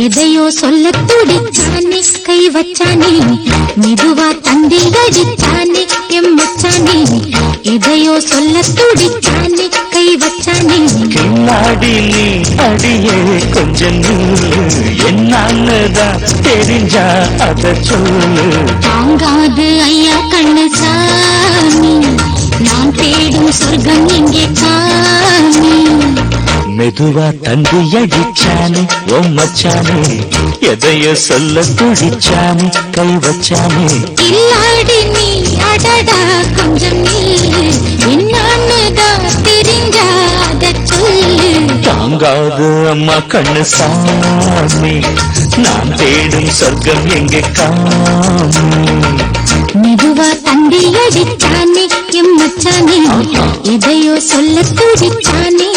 எதையோ சொல்ல துடிச்சானே கை வச்சானே மெதுவா தந்தி அடிச்சானே எம்மச்சானே எதையோ சொல்ல துடிச்சானே கை வச்சானே கில்லாடி நீ அடியே கொஞ்சம் என்னதான் தெரிஞ்சா அத சொல்லு தாங்காது ஐயா கண்ணு சாமி நான் தேடும் சொர்க்கம் எங்கே காமி மெதுவா தந்தி அடிச்சானே ஓ மச்சானே எதையோ சொல்ல துடிச்சானே கை வச்சானே இல்லாடி நீ அடடா கொஞ்சம் நீ என்னன்னுதான் தெரிஞ்சா அத சொல்லு தாங்காது அம்மா கண்ணு சாமி நான் தேடும் சொர்க்கம் எங்கே காமி மெதுவா தந்தி அடிச்சானே எம்மச்சானே எதையோ சொல்ல துடிச்சானே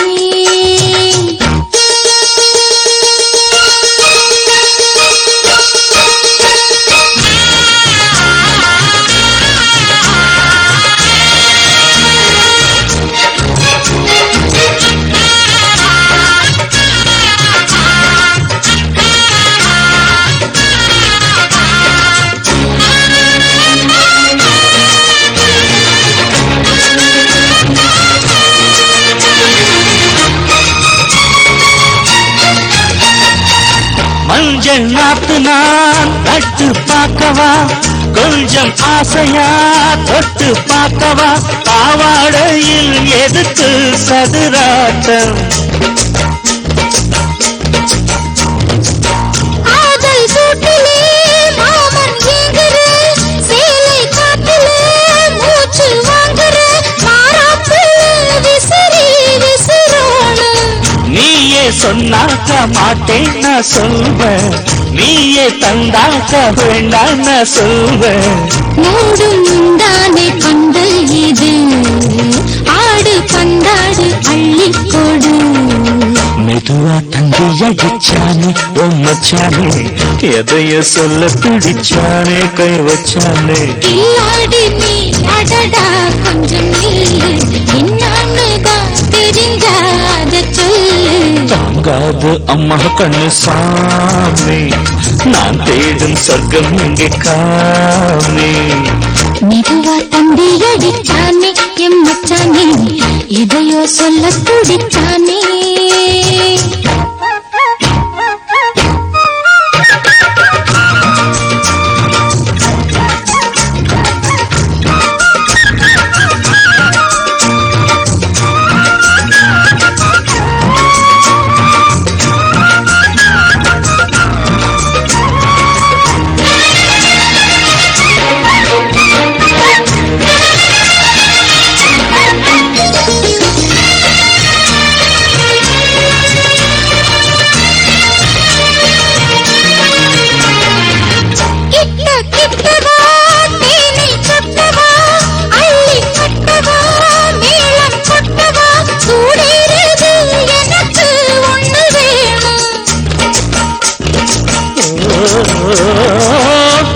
மஞ்சள் நாத்து நான் நட்டு பார்க்கவா கொஞ்சம் ஆசையா தொட்டு பார்க்கவா பாவாடையில் எதுக்கு சதுராட்டம் ஆதல் சூட்டிலே மாமன் ஏங்குற சேலை காட்டிலே மூச்சு வாங்குற மாறாப்புல விசிறி விசிறோணும் நீயே சொன்னாக்க மாட்டேன் நான் சொல்வேன் நீயே தந்தாக்க வேண்டாம் நான் சொல்வேன் மூடும் முந்தானே பந்தல் இது ஆடு பந்தாடு அள்ளி கொடு மெதுவா தந்தி அடிச்சானே ஓ மச்சானே எதைய சொல்ல பிடிச்சானே கை வச்சானே இல்லாடி நீ அடடா கொஞ்சம் நீ என்னன்னுதான் தெரிஞ்சா அத சொல்லு தாங்காது அம்மா கண்ணு சாமி நான் தேடும் சொர்க்கம் எங்கே காமி மெதுவா தந்தி அடிச்சானே எம்மச்சானே எதையோ சொல்ல துடிச்சானே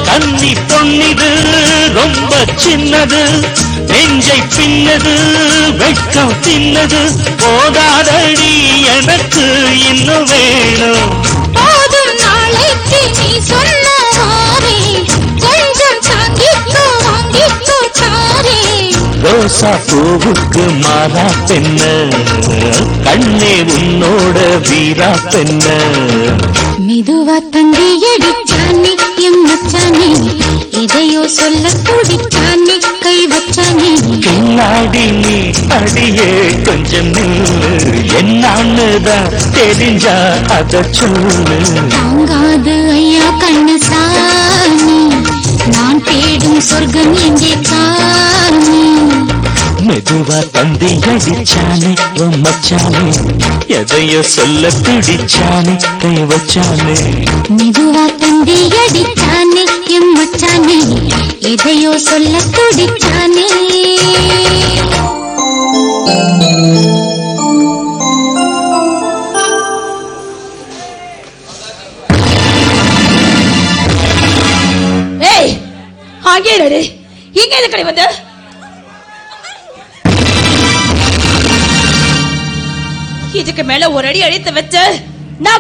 தண்ணி பொன்னிது ரொம்ப சின்னது நெஞ்சை பின்னது வெட்கம் தின்னது போதாதடி எனக்கு இன்னும் வேணும் போதும் நாளைக்கு நீ சொன்ன வாரே கொஞ்சம் தாங்கிக்கோ வாங்கிக்கோ தாரே ரோசா பூவுக்கு மாறா பெண்ண கண்ணே உன்னோட வீரா பெண்ண மெதுவா தந்தி அடிச்சானே எம்மச்சானே எதையோ சொல்ல துடிச்சானே கை வச்சானே பின்னாடி நீ அடியே கொஞ்சம் என்னன்னுதான் தெரிஞ்சா அத சொல்லு தாங்காது ஐயா கண்ணு சாமி நான் தேடும் சொர்க்கம் எங்கே காமி மெதுவா தந்தி அடிச்சானே ஓ மச்சானே எதையோ சொல்ல பிடிச்சானே கை வச்சானே மெதுவா தந்தி அடிச்சானே எம்மச்சானே எதையோ சொல்ல துடிச்சானே ஏய் அங்கே இரு இங்க எதுக்கு வந்து இதுக்கு மேல ஒரு அடி அடித்து வச்ச நான்